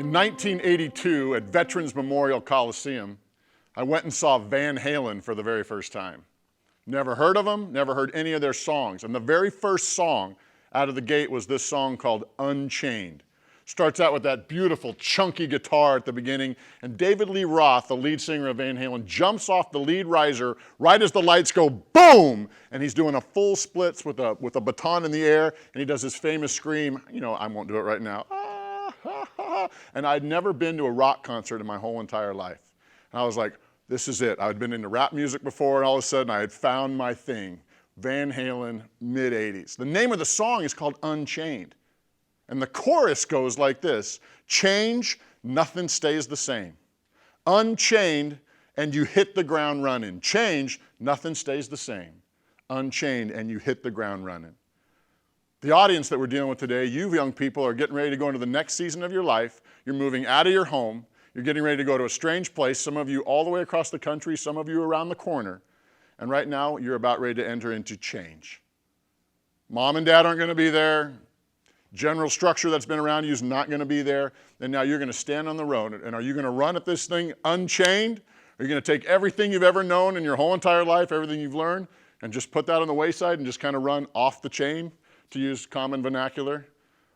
In 1982, at Veterans Memorial Coliseum, I went and saw Van Halen for the very first time. Never heard of them, never heard any of their songs. And the very first song out of the gate was this song called Unchained. Starts out with that beautiful, chunky guitar at the beginning, and David Lee Roth, the lead singer of Van Halen, jumps off the lead riser right as the lights go boom, and he's doing a full splits with a baton in the air, and he does his famous scream. You know, I won't do it right now. And I'd never been to a rock concert in my whole entire life. And I was like, this is it. I'd been into rap music before, and all of a sudden I had found my thing. Van Halen, mid-'80s. The name of the song is called Unchained. And the chorus goes like this: change, nothing stays the same. Unchained, and you hit the ground running. Change, nothing stays the same. Unchained, and you hit the ground running. The audience that we're dealing with today, you young people are getting ready to go into the next season of your life. You're moving out of your home. You're getting ready to go to a strange place, some of you all the way across the country, some of you around the corner. And right now, you're about ready to enter into change. Mom and dad aren't going to be there. General structure that's been around you is not going to be there. And now you're going to stand on the road. And are you going to run at this thing unchained? Are you going to take everything you've ever known in your whole entire life, everything you've learned, and just put that on the wayside and just kind of run off the chain, to use common vernacular?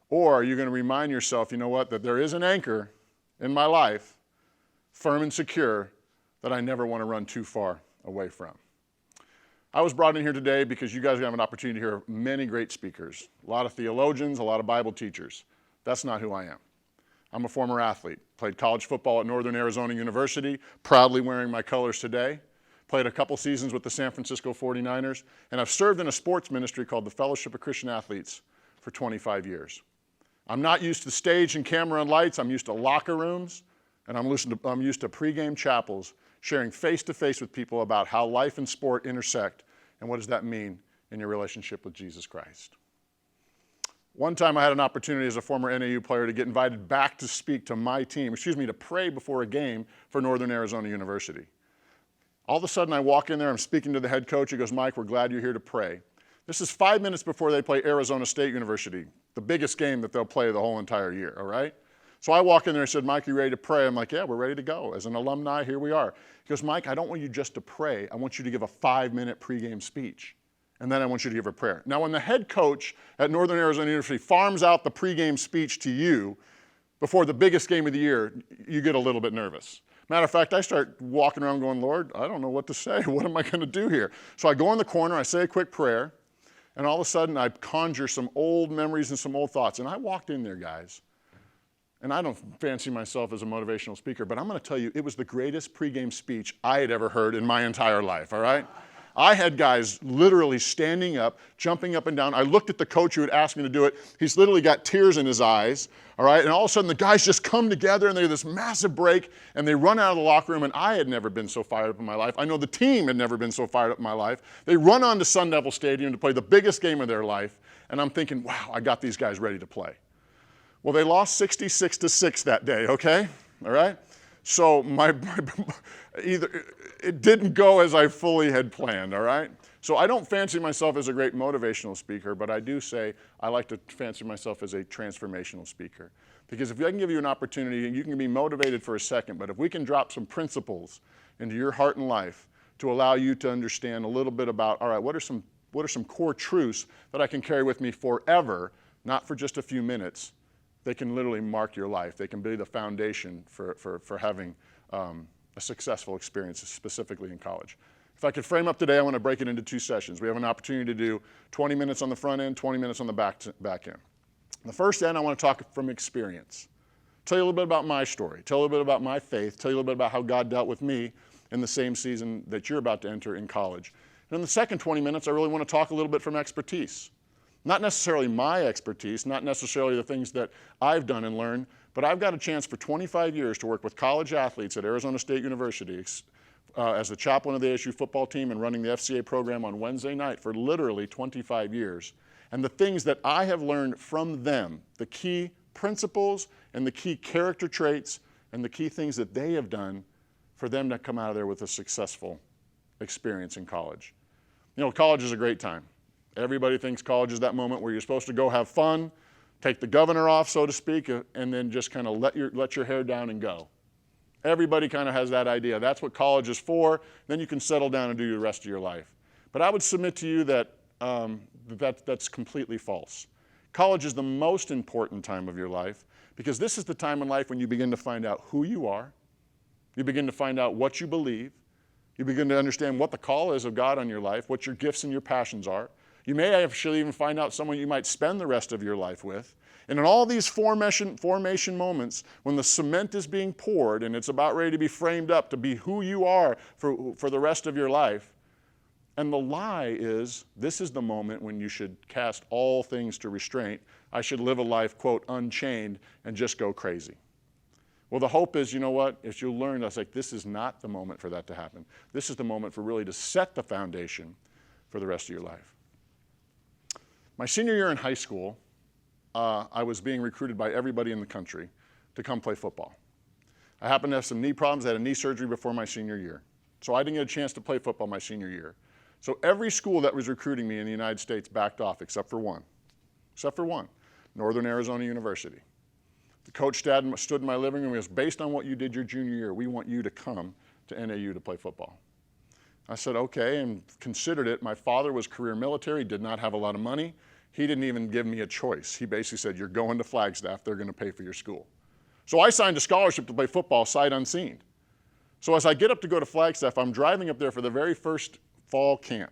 Or are you going to remind yourself, you know what, that there is an anchor in my life, firm and secure, that I never want to run too far away from? I was brought in here today because you guys have an opportunity to hear many great speakers, a lot of theologians, a lot of Bible teachers. That's not who I am. I'm a former athlete, played college football at Northern Arizona University, proudly wearing my colors today, played a couple seasons with the San Francisco 49ers, and I've served in a sports ministry called the Fellowship of Christian Athletes for 25 years. I'm not used to stage and camera and lights. I'm used to locker rooms, and I'm used to pregame chapels, sharing face-to-face with people about how life and sport intersect and what does that mean in your relationship with Jesus Christ. One time I had an opportunity as a former NAU player to get invited back to speak to my team, to pray before a game for Northern Arizona University. All of a sudden I walk in there, I'm speaking to the head coach. He goes, Mike, we're glad you're here to pray. This is 5 minutes before they play Arizona State University, the biggest game that they'll play the whole entire year, all right? So I walk in there and said, Mike, you ready to pray? I'm like, yeah, we're ready to go. As an alumni, here we are. He goes, Mike, I don't want you just to pray. I want you to give a 5-minute pregame speech. And then I want you to give a prayer. Now, when the head coach at Northern Arizona University farms out the pregame speech to you before the biggest game of the year, you get a little bit nervous. Matter of fact, I start walking around going, Lord, I don't know what to say. What am I going to do here? So I go in the corner, I say a quick prayer, and all of a sudden I conjure some old memories and some old thoughts. And I walked in there, guys. And I don't fancy myself as a motivational speaker, but I'm going to tell you, it was the greatest pregame speech I had ever heard in my entire life, all right? I had guys literally standing up, jumping up and down. I looked at the coach who had asked me to do it. He's literally got tears in his eyes, all right? And all of a sudden, the guys just come together, and they have this massive break, and they run out of the locker room, and I had never been so fired up in my life. I know the team had never been so fired up in my life. They run on to Sun Devil Stadium to play the biggest game of their life, and I'm thinking, wow, I got these guys ready to play. Well, they lost 66-6 that day, okay? All right? So it didn't go as I fully had planned, all right? So I don't fancy myself as a great motivational speaker, but I do say I like to fancy myself as a transformational speaker. Because if I can give you an opportunity, and you can be motivated for a second, but if we can drop some principles into your heart and life to allow you to understand a little bit about, all right, what are some core truths that I can carry with me forever, not for just a few minutes, they can literally mark your life. They can be the foundation for having a successful experience, specifically in college. If I could frame up today, I want to break it into 2 sessions. We have an opportunity to do 20 minutes on the front end, 20 minutes on the back end. The first end, I want to talk from experience. Tell you a little bit about my story. Tell you a little bit about my faith. Tell you a little bit about how God dealt with me in the same season that you're about to enter in college. And in the second 20 minutes, I really want to talk a little bit from expertise. Not necessarily my expertise, not necessarily the things that I've done and learned, but I've got a chance for 25 years to work with college athletes at Arizona State University as the chaplain of the ASU football team and running the FCA program on Wednesday night for literally 25 years. And the things that I have learned from them, the key principles and the key character traits and the key things that they have done for them to come out of there with a successful experience in college. You know, college is a great time. Everybody thinks college is that moment where you're supposed to go have fun, Take the governor off, so to speak, and then just kind of let your hair down and go. Everybody kind of has that idea. That's what college is for. Then you can settle down and do the rest of your life. But I would submit to you that that's completely false. College is the most important time of your life because this is the time in life when you begin to find out who you are. You begin to find out what you believe. You begin to understand what the call is of God on your life, what your gifts and your passions are. You may actually even find out someone you might spend the rest of your life with. And in all these formation moments, when the cement is being poured and it's about ready to be framed up to be who you are for the rest of your life, and the lie is, this is the moment when you should cast all things to restraint. I should live a life, quote, unchained, and just go crazy. Well, the hope is, you know what, if you learn, that's like, this is not the moment for that to happen. This is the moment for really to set the foundation for the rest of your life. My senior year in high school, I was being recruited by everybody in the country to come play football. I happened to have some knee problems. I had a knee surgery before my senior year. So I didn't get a chance to play football my senior year. So every school that was recruiting me in the United States backed off except for one, Northern Arizona University. The coach stood in my living room and goes, based on what you did your junior year, we want you to come to NAU to play football. I said, okay, and considered it. My father was career military, did not have a lot of money. He didn't even give me a choice. He basically said, you're going to Flagstaff, they're going to pay for your school. So I signed a scholarship to play football sight unseen. So as I get up to go to Flagstaff, I'm driving up there for the very first fall camp.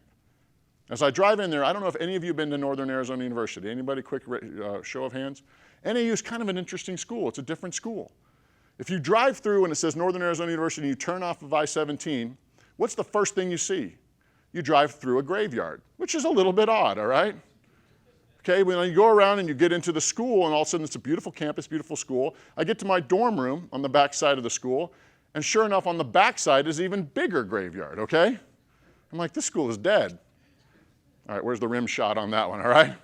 As I drive in there, I don't know if any of you have been to Northern Arizona University. Anybody, quick show of hands? NAU is kind of an interesting school. It's a different school. If you drive through and it says Northern Arizona University and you turn off of I-17, what's the first thing you see? You drive through a graveyard, which is a little bit odd, all right? Okay, when you go around and you get into the school and all of a sudden it's a beautiful campus, beautiful school, I get to my dorm room on the back side of the school, and sure enough, on the back side is an even bigger graveyard, okay? I'm like, this school is dead. All right, where's the rim shot on that one, all right?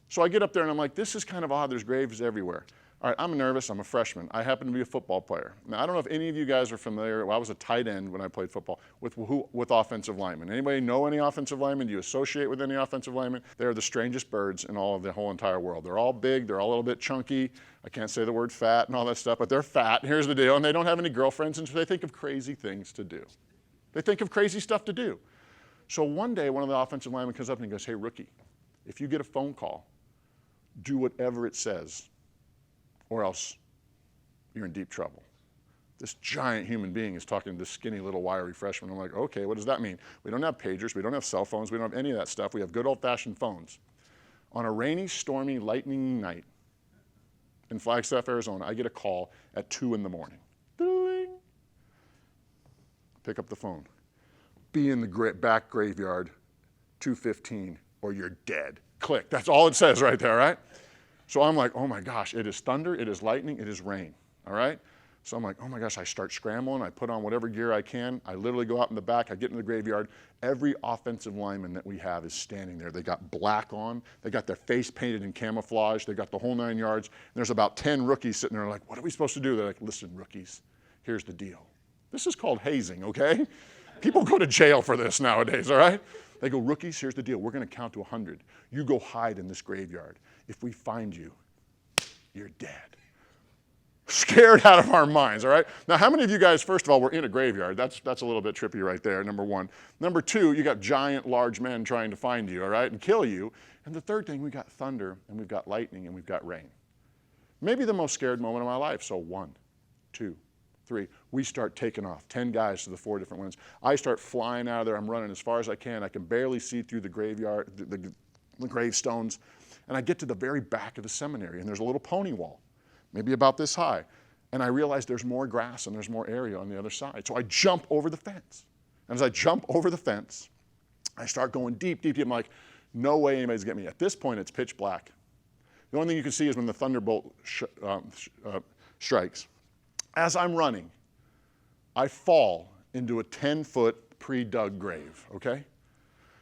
So I get up there and I'm like, this is kind of odd, there's graves everywhere. All right, I'm nervous, I'm a freshman. I happen to be a football player. Now, I don't know if any of you guys are familiar, well, I was a tight end when I played football, with offensive linemen. Anybody know any offensive linemen? Do you associate with any offensive linemen? They're the strangest birds in all of the whole entire world. They're all big, they're all a little bit chunky. I can't say the word fat and all that stuff, but they're fat. Here's the deal, and they don't have any girlfriends, and so they think of crazy things to do. They think of crazy stuff to do. So one day, one of the offensive linemen comes up and he goes, hey, rookie, if you get a phone call, do whatever it says, or else you're in deep trouble. This giant human being is talking to this skinny little wiry freshman. I'm like, okay, what does that mean? We don't have pagers, we don't have cell phones, we don't have any of that stuff. We have good old-fashioned phones. On a rainy, stormy, lightning night in Flagstaff, Arizona, I get a call at 2 in the morning. Ding. Pick up the phone. Be in the back graveyard, 2:15, or you're dead. Click, that's all it says right there, right? So I'm like, oh my gosh, it is thunder, it is lightning, it is rain, all right? So I'm like, oh my gosh, I start scrambling, I put on whatever gear I can, I literally go out in the back, I get in the graveyard, every offensive lineman that we have is standing there. They got black on, they got their face painted in camouflage, they got the whole 9 yards, and there's about 10 rookies sitting there like, what are we supposed to do? They're like, listen, rookies, here's the deal. This is called hazing, okay? People go to jail for this nowadays, all right? They go, rookies, here's the deal. We're going to count to 100. You go hide in this graveyard. If we find you, you're dead. Scared out of our minds, all right? Now, how many of you guys, first of all, were in a graveyard? That's a little bit trippy right there, number one. Number two, you got giant, large men trying to find you, all right, and kill you. And the third thing, we got thunder, and we've got lightning, and we've got rain. Maybe the most scared moment of my life. So 1, 2, 3, we start taking off, 10 guys to the 4 different winds. I start flying out of there. I'm running as far as I can. I can barely see through the graveyard, the gravestones. And I get to the very back of the seminary, and there's a little pony wall, maybe about this high. And I realize there's more grass and there's more area on the other side. So I jump over the fence. And as I jump over the fence, I start going deep, deep, deep. I'm like, no way anybody's getting me. At this point, it's pitch black. The only thing you can see is when the thunderbolt strikes. As I'm running, I fall into a 10-foot pre-dug grave, okay?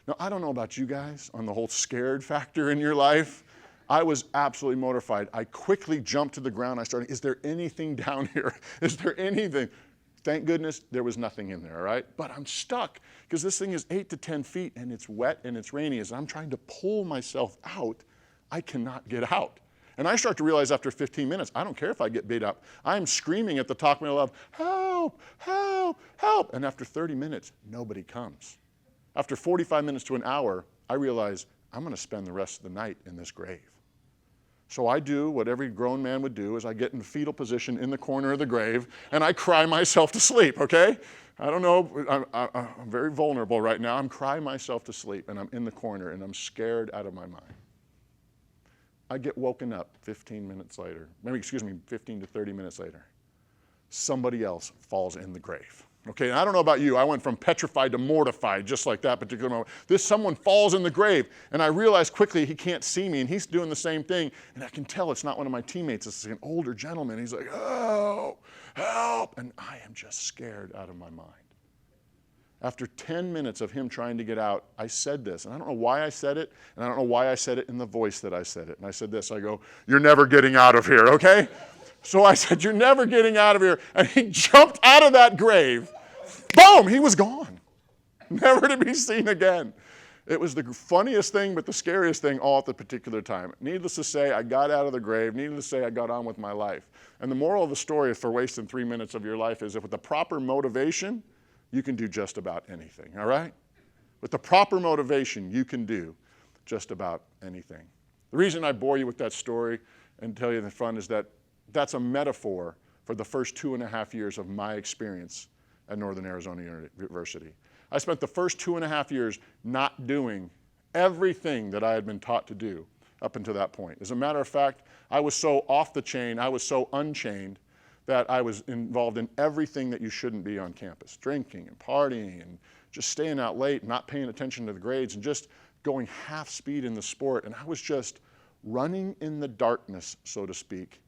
Now, I don't know about you guys on the whole scared factor in your life. I was absolutely mortified. I quickly jumped to the ground. I started, is there anything down here? Is there anything? Thank goodness there was nothing in there, all right? But I'm stuck because this thing is 8 to 10 feet and it's wet and it's rainy. As I'm trying to pull myself out, I cannot get out. And I start to realize after 15 minutes, I don't care if I get beat up. I'm screaming at the top of my lungs, help, help, help. And after 30 minutes, nobody comes. After 45 minutes to an hour, I realize I'm going to spend the rest of the night in this grave. So I do what every grown man would do, is I get in the fetal position in the corner of the grave, and I cry myself to sleep, okay? I don't know, I'm very vulnerable right now. I'm crying myself to sleep, and I'm in the corner, and I'm scared out of my mind. I get woken up 15 minutes later, maybe, 15 to 30 minutes later. Somebody else falls in the grave. Okay, and I don't know about you, I went from petrified to mortified just like that particular moment. Someone falls in the grave, and I realize quickly he can't see me, and he's doing the same thing, and I can tell it's not one of my teammates, it's an older gentleman. He's like, oh, help, and I am just scared out of my mind. After 10 minutes of him trying to get out, I said this, and I don't know why I said it, and I don't know why I said it in the voice that I said it. And I said this, I go, you're never getting out of here, okay? So I said, you're never getting out of here. And he jumped out of that grave. Boom, he was gone. Never to be seen again. It was the funniest thing, but the scariest thing all at the particular time. Needless to say, I got out of the grave. Needless to say, I got on with my life. And the moral of the story for wasting 3 minutes of your life is, if with the proper motivation, you can do just about anything, all right? With the proper motivation, you can do just about anything. The reason I bore you with that story and tell you the fun is that that's a metaphor for the first 2.5 years of my experience at Northern Arizona University. I spent the first 2.5 years not doing everything that I had been taught to do up until that point. As a matter of fact, I was so off the chain, I was so unchained, that I was involved in everything that you shouldn't be on campus. Drinking and partying and just staying out late, not paying attention to the grades, and just going half speed in the sport. And I was just running in the darkness, so to speak.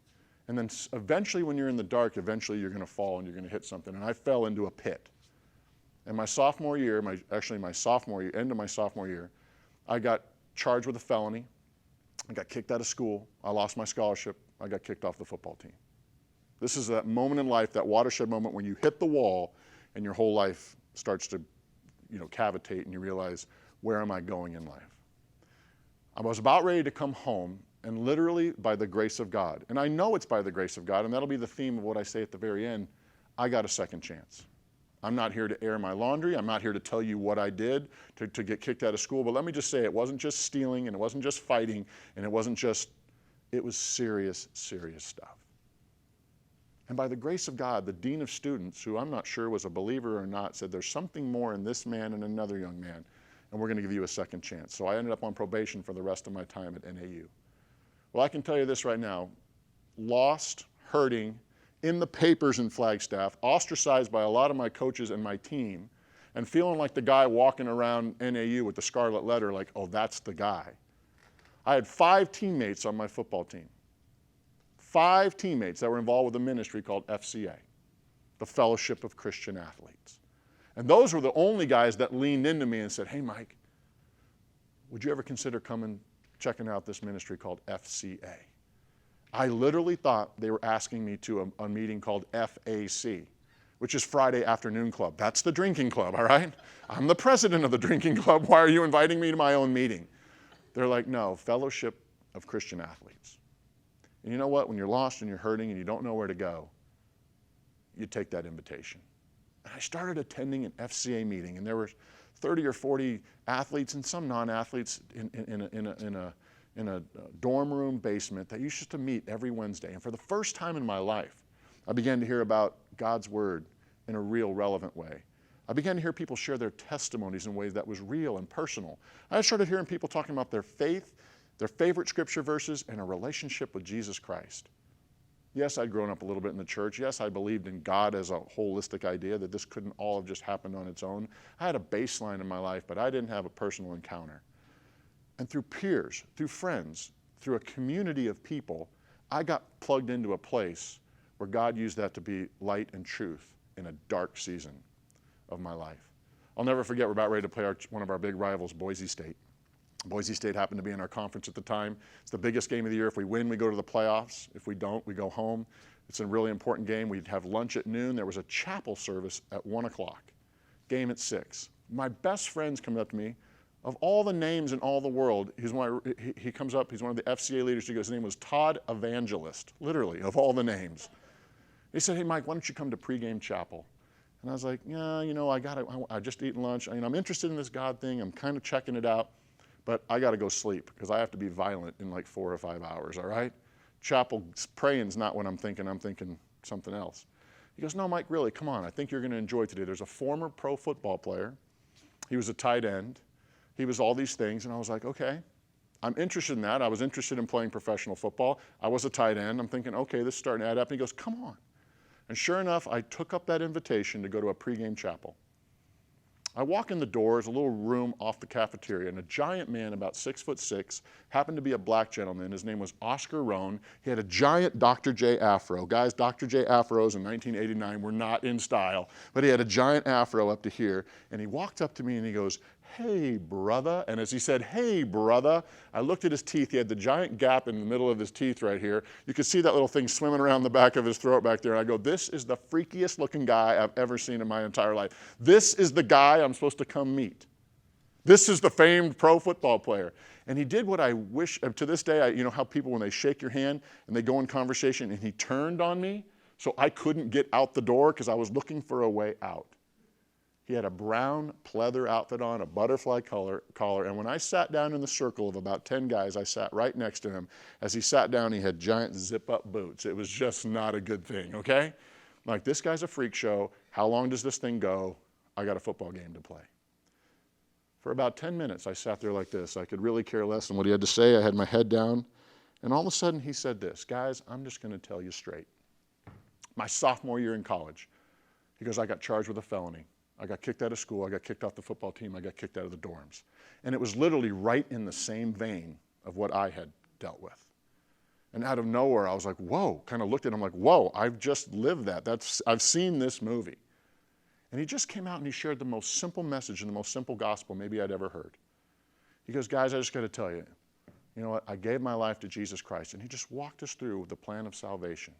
And then eventually, when you're in the dark, eventually you're going to fall and you're going to hit something. And I fell into a pit. And my sophomore year, end of my sophomore year, I got charged with a felony. I got kicked out of school. I lost my scholarship. I got kicked off the football team. This is that moment in life, that watershed moment when you hit the wall and your whole life starts to, cavitate, and you realize, where am I going in life? I was about ready to come home, and literally by the grace of God, and I know it's by the grace of God, and that'll be the theme of what I say at the very end, I got a second chance. I'm not here to air my laundry. I'm not here to tell you what I did to get kicked out of school, but let me just say, it wasn't just stealing, and it wasn't just fighting, and it was serious, serious stuff. And by the grace of God, the dean of students, who I'm not sure was a believer or not, said, there's something more in this man and another young man, and we're going to give you a second chance. So I ended up on probation for the rest of my time at NAU. Well, I can tell you this right now, lost, hurting, in the papers in Flagstaff, ostracized by a lot of my coaches and my team, and feeling like the guy walking around NAU with the scarlet letter, like, oh, that's the guy. I had 5 teammates on my football team. 5 teammates that were involved with a ministry called FCA, the Fellowship of Christian Athletes. And those were the only guys that leaned into me and said, hey, Mike, would you ever consider checking out this ministry called FCA? I literally thought they were asking me to a meeting called FAC, which is Friday Afternoon Club. That's the drinking club, all right? I'm the president of the drinking club. Why are you inviting me to my own meeting? They're like, no, Fellowship of Christian Athletes. And you know what? When you're lost and you're hurting and you don't know where to go, you take that invitation. And I started attending an FCA meeting, and there were 30 or 40 athletes and some non-athletes in a dorm room basement that used to meet every Wednesday. And for the first time in my life, I began to hear about God's Word in a real, relevant way. I began to hear people share their testimonies in ways that was real and personal. I started hearing people talking about their faith, their favorite scripture verses, and a relationship with Jesus Christ. Yes, I'd grown up a little bit in the church. Yes, I believed in God as a holistic idea, that this couldn't all have just happened on its own. I had a baseline in my life, but I didn't have a personal encounter. And through peers, through friends, through a community of people, I got plugged into a place where God used that to be light and truth in a dark season of my life. I'll never forget, we're about ready to play one of our big rivals, Boise State. Boise State happened to be in our conference at the time. It's the biggest game of the year. If we win, we go to the playoffs. If we don't, we go home. It's a really important game. We'd have lunch at noon. There was a chapel service at 1 o'clock. Game at 6. My best friends come up to me. Of all the names in all the world, he comes up, he's one of the FCA leaders, he goes, his name was Todd Evangelist, literally, of all the names. He said, hey, Mike, why don't you come to pregame chapel? And I was like, yeah, I just eaten lunch. I'm interested in this God thing. I'm kind of checking it out, but I got to go sleep because I have to be violent in like 4 or 5 hours, all right? Chapel praying's not what I'm thinking something else. He goes, no, Mike, really, come on. I think you're going to enjoy today. There's a former pro football player. He was a tight end. He was all these things, and I was like, okay, I'm interested in that. I was interested in playing professional football. I was a tight end. I'm thinking, okay, this is starting to add up. And he goes, come on. And sure enough, I took up that invitation to go to a pregame chapel. I walk in the door, there's a little room off the cafeteria, and a giant man, about 6'6", happened to be a black gentleman. His name was Oscar Rohn. He had a giant Dr. J afro. Guys, Dr. J afros in 1989 were not in style, but he had a giant afro up to here, and he walked up to me and he goes, hey, brother. And as he said, hey, brother, I looked at his teeth. He had the giant gap in the middle of his teeth right here. You could see that little thing swimming around the back of his throat back there. And I go, this is the freakiest looking guy I've ever seen in my entire life. This is the guy I'm supposed to come meet. This is the famed pro football player. And he did what I wish, to this day, you know how people, when they shake your hand and they go in conversation, and he turned on me so I couldn't get out the door because I was looking for a way out. He had a brown pleather outfit on, a butterfly collar, and when I sat down in the circle of about 10 guys, I sat right next to him. As he sat down, he had giant zip-up boots. It was just not a good thing, okay? I'm like, this guy's a freak show. How long does this thing go? I got a football game to play. For about 10 minutes, I sat there like this. I could really care less than what he had to say. I had my head down, and all of a sudden, he said this, guys, I'm just going to tell you straight. My sophomore year in college, he goes, I got charged with a felony. I got kicked out of school, I got kicked off the football team, I got kicked out of the dorms. And it was literally right in the same vein of what I had dealt with. And out of nowhere, I was like, whoa, kind of looked at him like, whoa, I've just lived that. I've seen this movie. And he just came out and he shared the most simple message and the most simple gospel maybe I'd ever heard. He goes, guys, I just got to tell you, you know what, I gave my life to Jesus Christ. And he just walked us through the plan of salvation.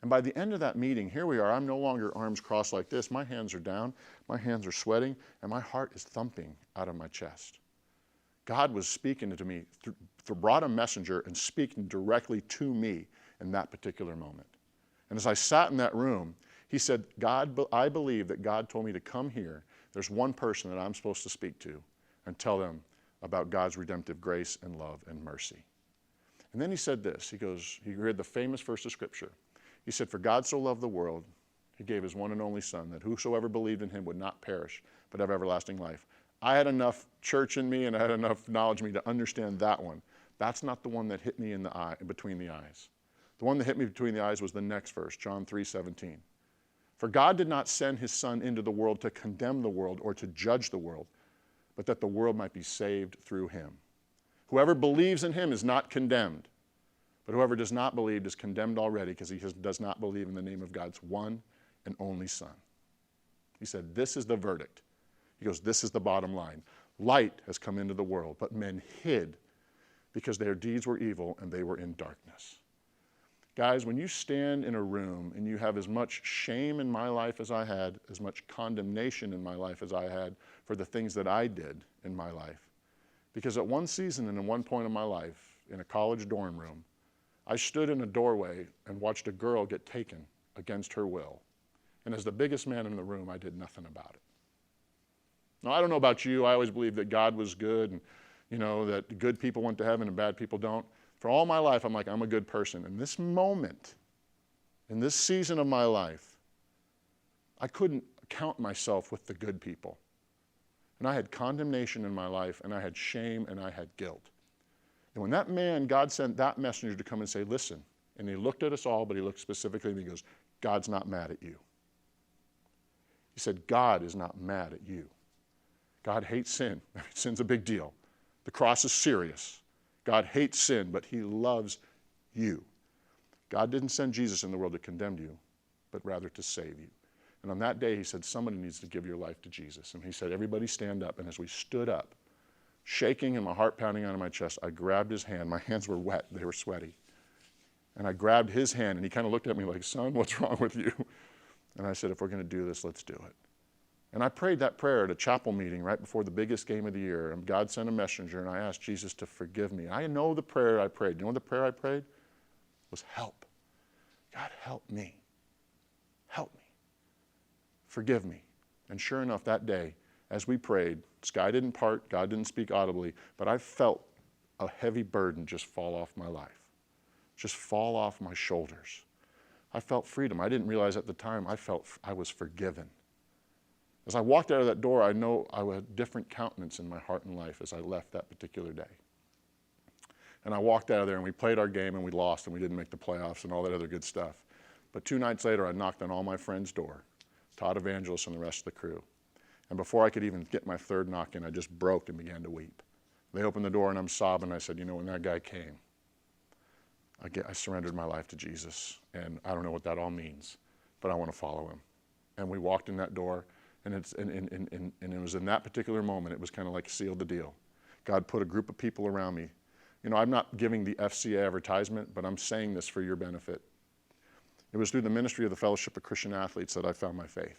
And by the end of that meeting, here we are, I'm no longer arms crossed like this. My hands are down, my hands are sweating, and my heart is thumping out of my chest. God was speaking to me, brought a messenger and speaking directly to me in that particular moment. And as I sat in that room, he said, God, I believe that God told me to come here. There's one person that I'm supposed to speak to and tell them about God's redemptive grace and love and mercy. And then he said this, he read the famous verse of Scripture. He said, for God so loved the world, he gave his one and only Son, that whosoever believed in him would not perish, but have everlasting life. I had enough church in me and I had enough knowledge in me to understand that one. That's not the one that hit me in the eye, between the eyes. The one that hit me between the eyes was the next verse, John 3:17. For God did not send his Son into the world to condemn the world or to judge the world, but that the world might be saved through him. Whoever believes in him is not condemned. But whoever does not believe is condemned already because he does not believe in the name of God's one and only Son. He said, this is the verdict. He goes, this is the bottom line. Light has come into the world, but men hid because their deeds were evil and they were in darkness. Guys, when you stand in a room and you have as much shame in my life as I had, as much condemnation in my life as I had for the things that I did in my life, because at one season and at one point in my life, in a college dorm room, I stood in a doorway and watched a girl get taken against her will. And as the biggest man in the room, I did nothing about it. Now, I don't know about you. I always believed that God was good and, you know, that good people went to heaven and bad people don't. For all my life, I'm like, I'm a good person. In this moment, in this season of my life, I couldn't count myself with the good people. And I had condemnation in my life, and I had shame, and I had guilt. And when that man, God sent that messenger to come and say, listen, and he looked at us all, but he looked specifically and he goes, God's not mad at you. He said, God is not mad at you. God hates sin. Sin's a big deal. The cross is serious. God hates sin, but he loves you. God didn't send Jesus in the world to condemn you, but rather to save you. And on that day, he said, somebody needs to give your life to Jesus. And he said, everybody stand up. And as we stood up, shaking and my heart pounding out of my chest, I grabbed his hand. My hands were wet. They were sweaty. And I grabbed his hand, and he kind of looked at me like, son, what's wrong with you? And I said, if we're going to do this, let's do it. And I prayed that prayer at a chapel meeting right before the biggest game of the year. And God sent a messenger, and I asked Jesus to forgive me. I know the prayer I prayed. You know what the prayer I prayed? It was help. God, help me. Help me. Forgive me. And sure enough, that day, as we prayed, sky didn't part, God didn't speak audibly, but I felt a heavy burden just fall off my life, just fall off my shoulders. I felt freedom. I didn't realize at the time I felt I was forgiven. As I walked out of that door, I know I had a different countenance in my heart and life as I left that particular day. And I walked out of there and we played our game and we lost and we didn't make the playoffs and all that other good stuff. But 2 nights later, I knocked on all my friends' door, Todd Evangelist and the rest of the crew. And before I could even get my third knock in, I just broke and began to weep. They opened the door and I'm sobbing. I said, you know, when that guy came, I surrendered my life to Jesus. And I don't know what that all means, but I want to follow him. And we walked in that door. And it was in that particular moment, it was kind of like sealed the deal. God put a group of people around me. You know, I'm not giving the FCA advertisement, but I'm saying this for your benefit. It was through the ministry of the Fellowship of Christian Athletes that I found my faith.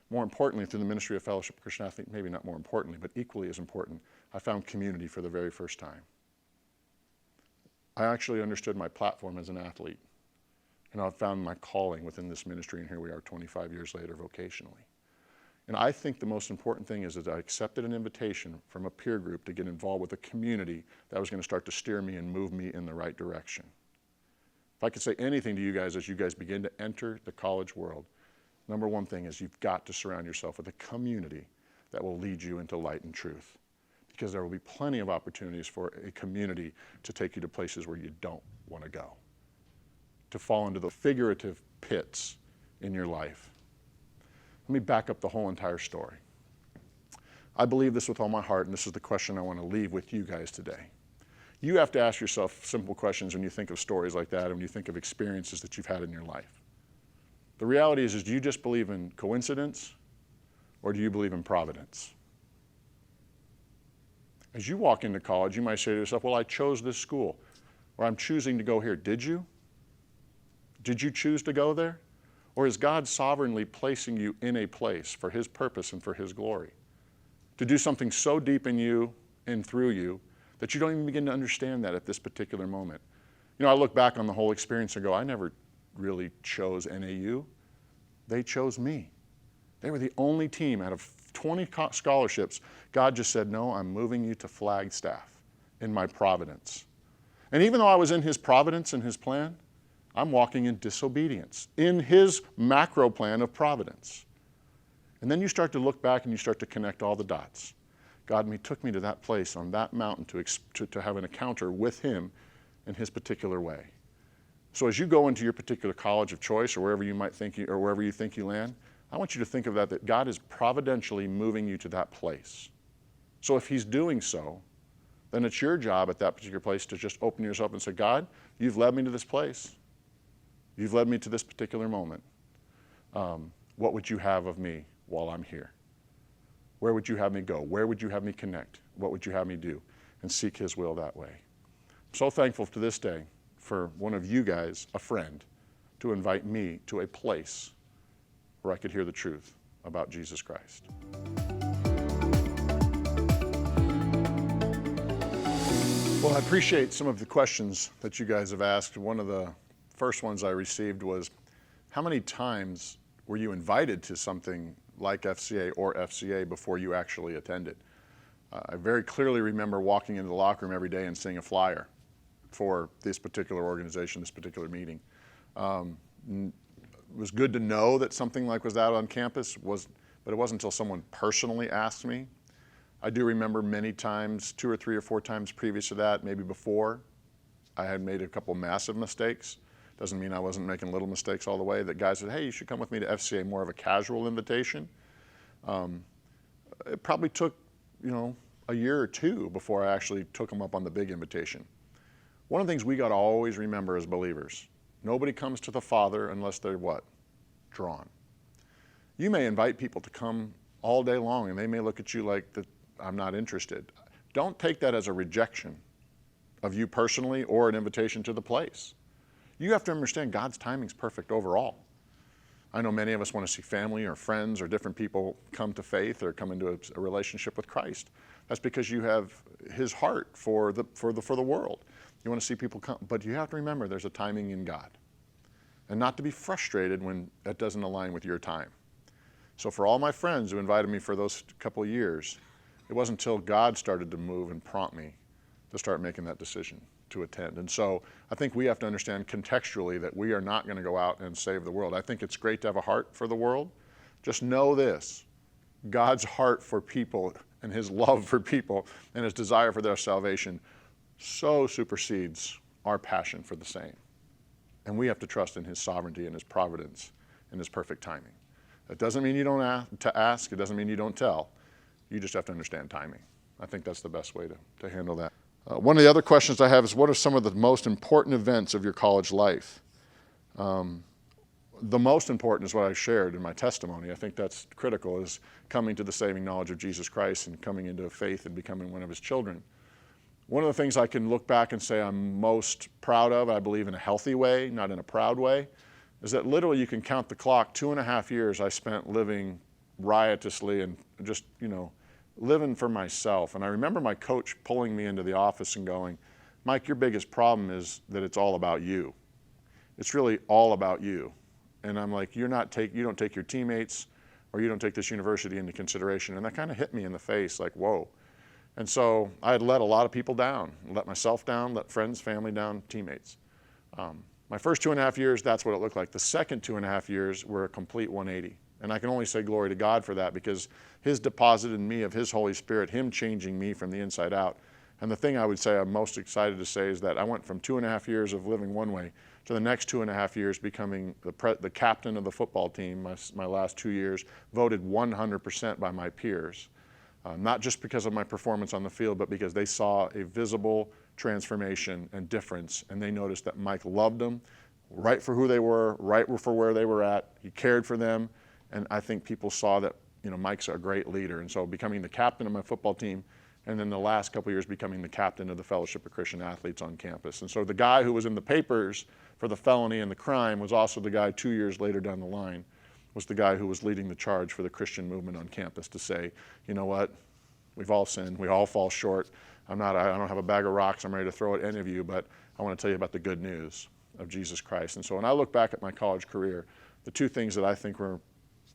More importantly, through the ministry of Fellowship of Christian Athletes, maybe not more importantly, but equally as important, I found community for the very first time. I actually understood my platform as an athlete, and I found my calling within this ministry, and here we are 25 years later vocationally. And I think the most important thing is that I accepted an invitation from a peer group to get involved with a community that was going to start to steer me and move me in the right direction. If I could say anything to you guys as you guys begin to enter the college world, number one thing is you've got to surround yourself with a community that will lead you into light and truth. Because there will be plenty of opportunities for a community to take you to places where you don't want to go, to fall into the figurative pits in your life. Let me back up the whole entire story. I believe this with all my heart, and this is the question I want to leave with you guys today. You have to ask yourself simple questions when you think of stories like that and when you think of experiences that you've had in your life. The reality is do you just believe in coincidence or do you believe in providence? As you walk into college, you might say to yourself, well, I chose this school, or I'm choosing to go here. Did you? Did you choose to go there? Or is God sovereignly placing you in a place for his purpose and for his glory? To do something so deep in you and through you that you don't even begin to understand that at this particular moment. You know, I look back on the whole experience and go, I never really chose NAU. They chose me. They were the only team out of 20 scholarships. God just said, no, I'm moving you to Flagstaff in my providence. And even though I was in his providence and his plan, I'm walking in disobedience in his macro plan of providence. And then you start to look back and you start to connect all the dots. God took me to that place on that mountain to have an encounter with him in his particular way. So as you go into your particular college of choice or wherever you might think or wherever you think you land, I want you to think of that God is providentially moving you to that place. So if he's doing so, then it's your job at that particular place to just open yourself and say, God, you've led me to this place. You've led me to this particular moment. What would you have of me while I'm here? Where would you have me go? Where would you have me connect? What would you have me do? And seek his will that way. I'm so thankful to this day for one of you guys, a friend, to invite me to a place where I could hear the truth about Jesus Christ. Well, I appreciate some of the questions that you guys have asked. One of the first ones I received was, how many times were you invited to something like FCA or FCA before you actually attended? I very clearly remember walking into the locker room every day and seeing a flyer for this particular organization, this particular meeting. It was good to know that something like was out on campus, but it wasn't until someone personally asked me. I do remember many times, 2 or 3 or 4 times previous to that, maybe before, I had made a couple massive mistakes. Doesn't mean I wasn't making little mistakes all the way. That guys said, hey, you should come with me to FCA, more of a casual invitation. It probably took, a year or 2 before I actually took them up on the big invitation. One of the things we got to always remember as believers, nobody comes to the Father unless they're what? Drawn. You may invite people to come all day long and they may look at you like that I'm not interested. Don't take that as a rejection of you personally or an invitation to the place. You have to understand God's timing's perfect overall. I know many of us want to see family or friends or different people come to faith or come into a relationship with Christ. That's because you have his heart for the world. You want to see people come, but you have to remember there's a timing in God. And not to be frustrated when that doesn't align with your time. So for all my friends who invited me for those couple of years, it wasn't until God started to move and prompt me to start making that decision to attend. And so I think we have to understand contextually that we are not going to go out and save the world. I think it's great to have a heart for the world. Just know this, God's heart for people and his love for people and his desire for their salvation so supersedes our passion for the same. And we have to trust in his sovereignty and his providence and his perfect timing. That doesn't mean you don't ask. It doesn't mean you don't tell. You just have to understand timing. I think that's the best way to handle that. One of the other questions I have is, what are some of the most important events of your college life? The most important is what I shared in my testimony. I think that's critical, is coming to the saving knowledge of Jesus Christ and coming into faith and becoming one of his children. One of the things I can look back and say I'm most proud of, I believe in a healthy way, not in a proud way, is that literally you can count the clock. 2.5 years I spent living riotously and just, living for myself. And I remember my coach pulling me into the office and going, Mike, your biggest problem is that it's all about you. It's really all about you. And I'm like, you don't take your teammates or you don't take this university into consideration. And that kind of hit me in the face, like, whoa. And so I had let a lot of people down, let myself down, let friends, family down, teammates. My first 2.5 years, that's what it looked like. The second 2.5 years were a complete 180. And I can only say glory to God for that, because his deposit in me of his Holy Spirit, him changing me from the inside out. And the thing I would say I'm most excited to say is that I went from 2.5 years of living one way to the next 2.5 years becoming the captain of the football team, my last 2 years, voted 100% by my peers. Not just because of my performance on the field, but because they saw a visible transformation and difference, and they noticed that Mike loved them, right for who they were, right for where they were at. He cared for them, and I think people saw that Mike's a great leader. And so becoming the captain of my football team, and then the last couple of years becoming the captain of the Fellowship of Christian Athletes on campus. And so the guy who was in the papers for the felony and the crime was also the guy 2 years later down the line, was the guy who was leading the charge for the Christian movement on campus to say, you know what, we've all sinned, we all fall short. I don't have a bag of rocks I'm ready to throw at any of you, but I want to tell you about the good news of Jesus Christ. And so when I look back at my college career, the two things that I think were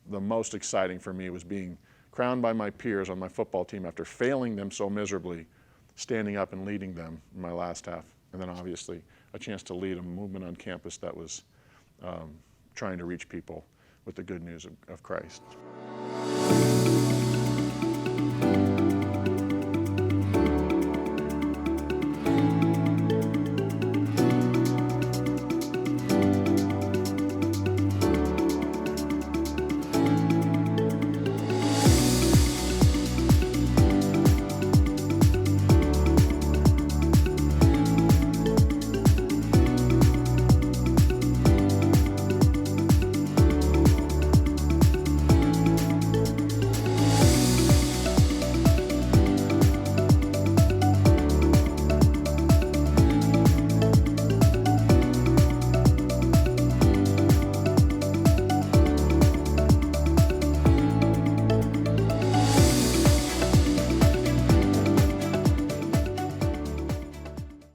the most exciting for me was being crowned by my peers on my football team after failing them so miserably, standing up and leading them in my last half. And then obviously a chance to lead a movement on campus that was trying to reach people with the good news of Christ.